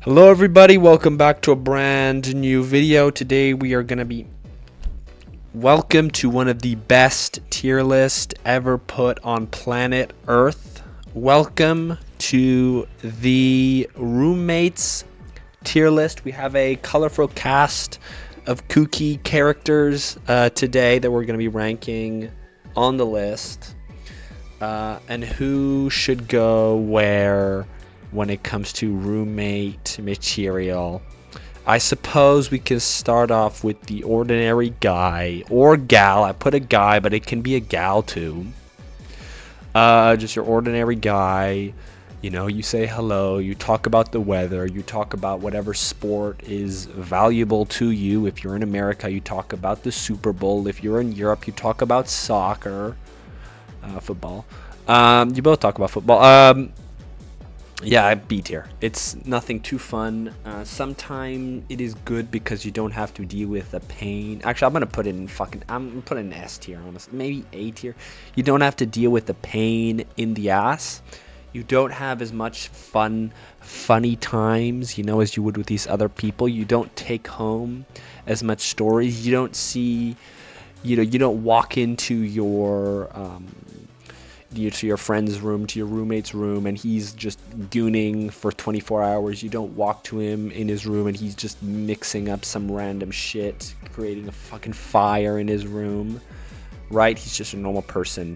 Hello everybody, welcome back to a brand new video. Today we are going to be welcome to one of the best tier list ever put on planet Earth. Welcome to the roommates tier list. We have a colorful cast of kooky characters today that we're going to be ranking on the list. And who should go where when it comes to roommate material. I suppose we can start off with the ordinary guy or gal. I put a guy, but it can be a gal too. Just your ordinary guy. You know, you say hello, you talk about the weather, you talk about whatever sport is valuable to you. If you're in America, you talk about the Super Bowl. If you're in Europe, you talk about soccer, football. You both talk about football. Yeah, B tier. It's nothing too fun. Sometimes it is good because you don't have to deal with the pain. Actually, I'm gonna put it in S tier, honestly. Maybe A tier. You don't have to deal with the pain in the ass. You don't have as much funny times, you know, as you would with these other people. You don't take home as much stories. You don't see, you don't walk into your to your friend's room, to your roommate's room, and he's just gooning for 24 hours. You don't walk to him in his room and he's just mixing up some random shit, creating a fucking fire in his room, right? He's just a normal person.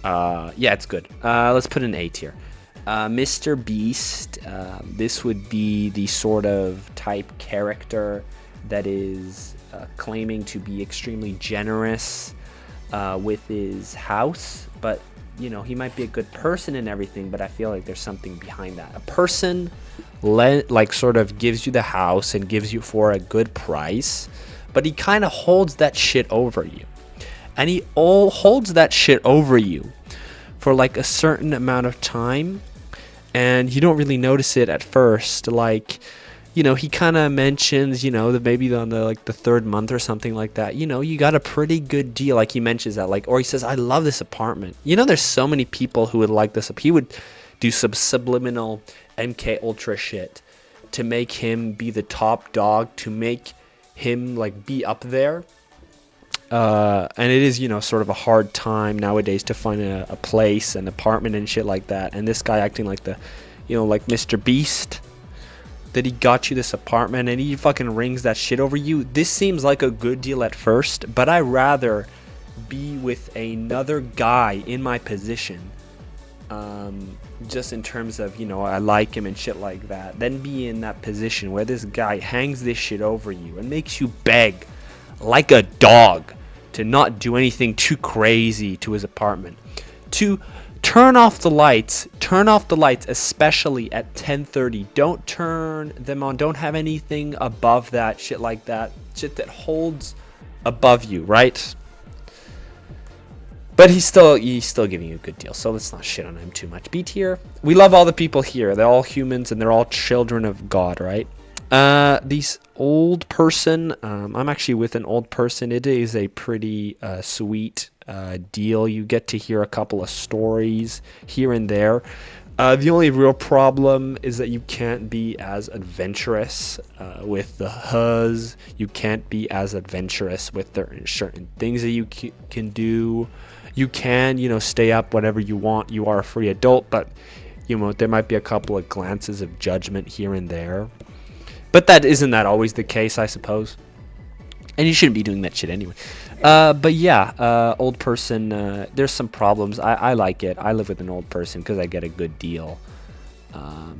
Yeah, it's good. Let's put an A tier. Mr. Beast, this would be the sort of type character that is claiming to be extremely generous with his house, but you know, he might be a good person and everything, but I feel like there's something behind that. A person like sort of gives you the house and gives you for a good price, but he kind of holds that shit over you. And he holds that shit over you for like a certain amount of time, and you don't really notice it at first. Like, you know, he kind of mentions, you know, that maybe on the third month or something like that, you know, you got a pretty good deal. Like he mentions that, like, or he says, I love this apartment. You know, there's so many people who would like this. He would do some subliminal MK Ultra shit to make him be the top dog, to make him like be up there. And it is, you know, sort of a hard time nowadays to find a place, an apartment and shit like that. And this guy acting like like Mr. Beast, that he got you this apartment and he fucking rings that shit over you. This seems like a good deal at first, but I'd rather be with another guy in my position, just in terms of, you know, I like him and shit like that, than be in that position where this guy hangs this shit over you and makes you beg like a dog to not do anything too crazy to his apartment, to turn off the lights, especially at 10:30. Don't turn them on. Don't have anything above that, shit like that. Shit that holds above you, right? But he's still giving you a good deal, so let's not shit on him too much. B tier. We love all the people here. They're all humans and they're all children of God, right? These old person, I'm actually with an old person. It is a pretty sweet deal. You get to hear a couple of stories here and there. The only real problem is that you can't be as adventurous with the huz. You can't be as adventurous with certain things that you can do. You can, you know, stay up whenever you want. You are a free adult, but you know, there might be a couple of glances of judgment here and there. But isn't that always the case, I suppose? And you shouldn't be doing that shit anyway. But yeah, old person, there's some problems. I like it. I live with an old person because I get a good deal.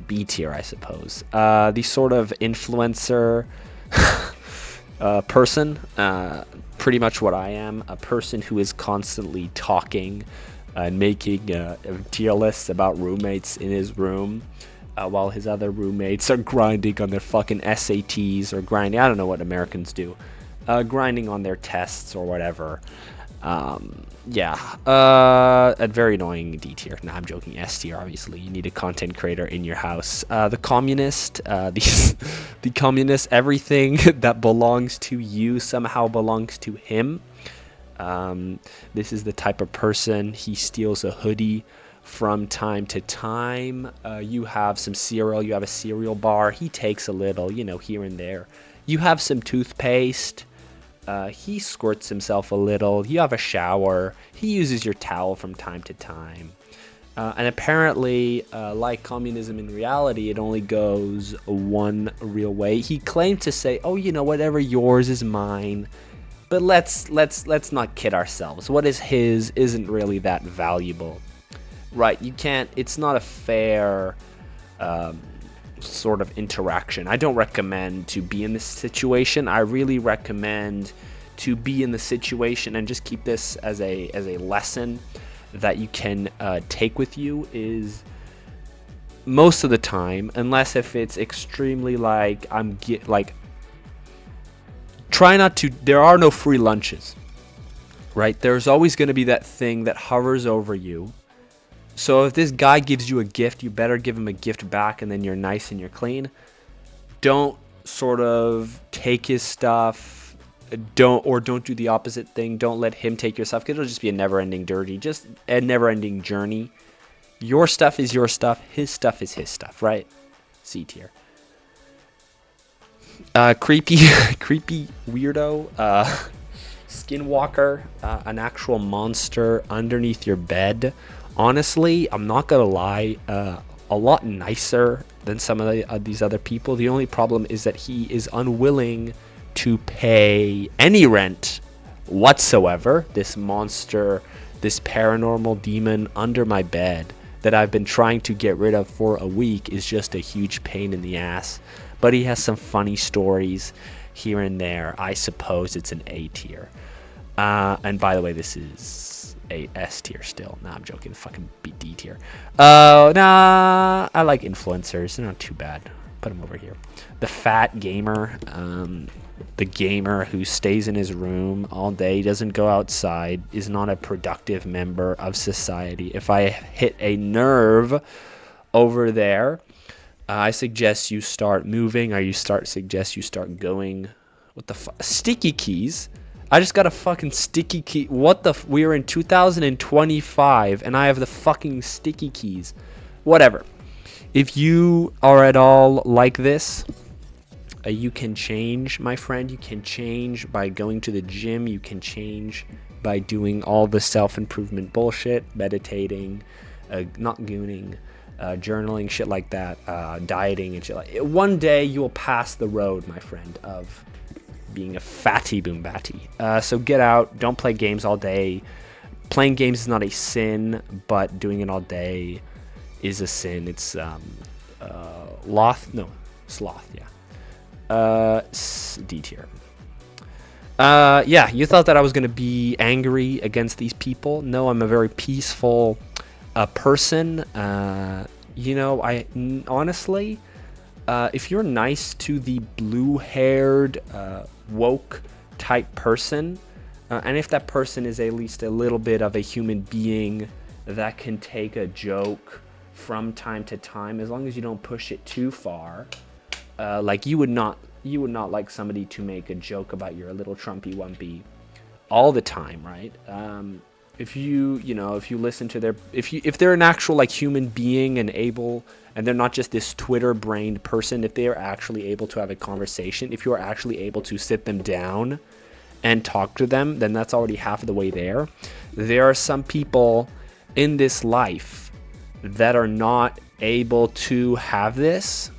B tier, I suppose. The sort of influencer person, pretty much what I am. A person who is constantly talking and making tier lists about roommates in his room. While his other roommates are grinding on their fucking SATs or grinding. I don't know what Americans do. Grinding on their tests or whatever. Yeah. A very annoying D tier. Nah, I'm joking. S tier, obviously. You need a content creator in your house. The communist. The communist. Everything that belongs to you somehow belongs to him. This is the type of person. He steals a hoodie from time to time. You have some cereal, you have a cereal bar. He takes a little, here and there. You have some toothpaste. He squirts himself a little. You have a shower. He uses your towel from time to time. And apparently, like communism in reality, it only goes one real way. He claimed to say, "Oh, whatever yours is mine." But let's not kid ourselves. What is his isn't really that valuable, right? You can't. It's not a fair sort of interaction. I don't recommend to be in this situation. I really recommend to be in the situation and just keep this as a lesson that you can take with you. Is most of the time, unless if it's extremely try not to. There are no free lunches, right? There's always going to be that thing that hovers over you. So if this guy gives you a gift, you better give him a gift back, and then you're nice and you're clean. Don't sort of take his stuff. Don't do the opposite thing. Don't let him take your stuff, because it'll just be a never-ending journey. Your stuff is your stuff. His stuff is his stuff, right? C tier. Creepy weirdo. Skinwalker. An actual monster underneath your bed. Honestly, I'm not gonna lie. A lot nicer than some of these other people. The only problem is that he is unwilling to pay any rent whatsoever. This monster, this paranormal demon under my bed that I've been trying to get rid of for a week is just a huge pain in the ass. But he has some funny stories here and there. I suppose it's an A tier. And by the way, this is a S tier still. Nah, I'm joking. Fucking D tier. Nah, I like influencers. They're not too bad. Put him over here. The fat gamer. The gamer who stays in his room all day, doesn't go outside, is not a productive member of society. If I hit a nerve over there, I suggest you start moving, or suggest you start going. What the fuck? Sticky keys? I just got a fucking sticky key. What the we're in 2025 and I have the fucking sticky keys. Whatever. If you are at all like this, you can change, my friend. You can change by going to the gym. You can change by doing all the self-improvement bullshit, meditating, not gooning, journaling, shit like that, dieting and shit like that. One day you will pass the road, my friend, of being a fatty boom batty. So get out. Don't play games all day. Playing games is not a sin, but doing it all day is a sin. It's sloth, yeah. D tier. Yeah, you thought that I was going to be angry against these people. No, I'm a very peaceful person. I honestly, if you're nice to the blue-haired, woke type person, and if that person is at least a little bit of a human being that can take a joke from time to time, as long as you don't push it too far. Like you would not like somebody to make a joke about your little Trumpy Wumpy all the time, right? If you listen to if they're an actual like human being and they're not just this Twitter brained person, if they are actually able to have a conversation, if you are actually able to sit them down and talk to them, then that's already half of the way there. There are some people in this life that are not able to have this.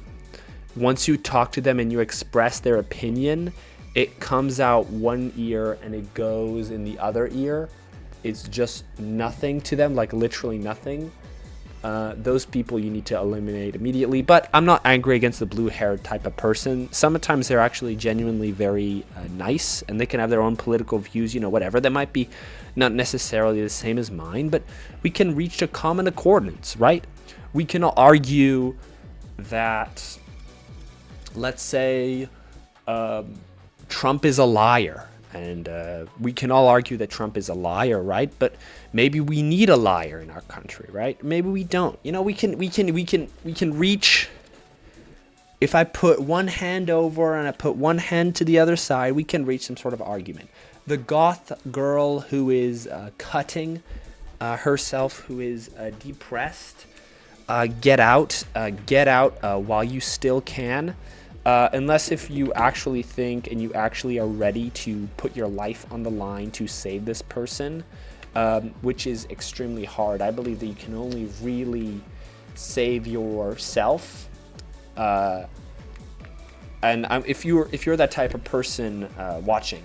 Once you talk to them and you express their opinion, it comes out one ear and it goes in the other ear. It's just nothing to them, like literally nothing. Those people you need to eliminate immediately. But I'm not angry against the blue-haired type of person. Sometimes they're actually genuinely very nice, and they can have their own political views, whatever. They might be not necessarily the same as mine, but we can reach a common accordance, right? We can argue that, let's say, Trump is a liar, and we can all argue that Trump is a liar, right? But maybe we need a liar in our country, right? Maybe we don't. We can reach. If I put one hand over and I put one hand to the other side, we can reach some sort of argument. The goth girl who is cutting herself who is depressed. Get out. Get out while you still can. Unless if you actually think and you actually are ready to put your life on the line to save this person, which is extremely hard. I believe that you can only really save yourself. If you're that type of person watching,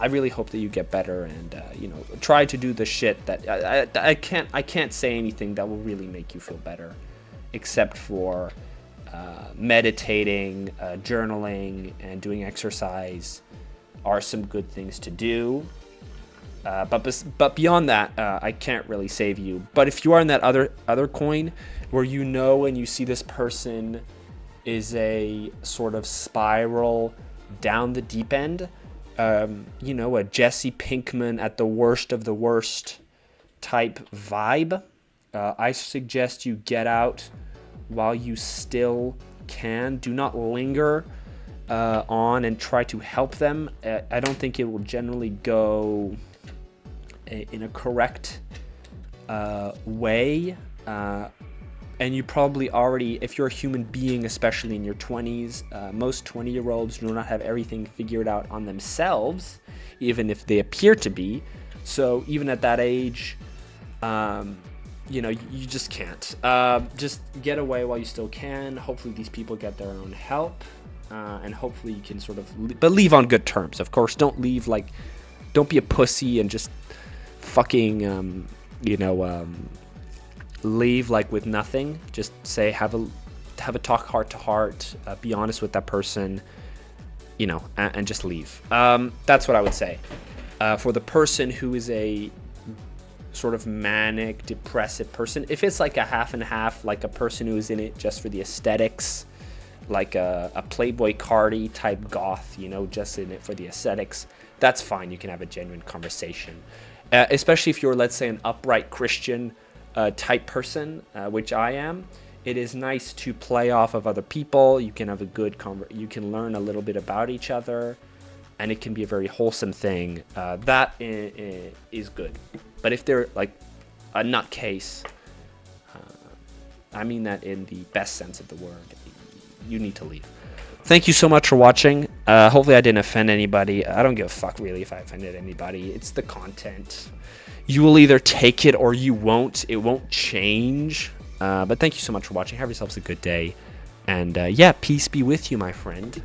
I really hope that you get better and try to do the shit that I can't say anything that will really make you feel better, except for meditating, journaling, and doing exercise are some good things to do. But beyond that, I can't really save you. But if you are in that other coin, where and you see this person is a sort of spiral down the deep end, a Jesse Pinkman at the worst of the worst type vibe, I suggest you get out while you still can. Do not linger on and try to help them. I don't think it will generally go in a correct way. And you probably already, if you're a human being, especially in your 20s, most 20-year-olds do not have everything figured out on themselves, even if they appear to be. So even at that age, you just can't. Just get away while you still can. Hopefully these people get their own help, and hopefully you can sort of, but leave on good terms. Of course, don't leave don't be a pussy and just fucking, leave with nothing. Just say, have a talk heart to heart, be honest with that person, and just leave. That's what I would say. For the person who is a sort of manic, depressive person, if it's like a half and half, like a person who is in it just for the aesthetics, like a Playboy Cardi type goth, just in it for the aesthetics, that's fine. You can have a genuine conversation. Especially if you're, let's say, an upright Christian type person, which I am. It is nice to play off of other people. You can have a good you can learn a little bit about each other, and it can be a very wholesome thing. That is good. But if they're like a nutcase, I mean that in the best sense of the word, you need to leave. Thank you so much for watching. Hopefully I didn't offend anybody. I don't give a fuck really if I offended anybody. It's the content. You will either take it or you won't. It won't change. But thank you so much for watching. Have yourselves a good day. And peace be with you, my friend.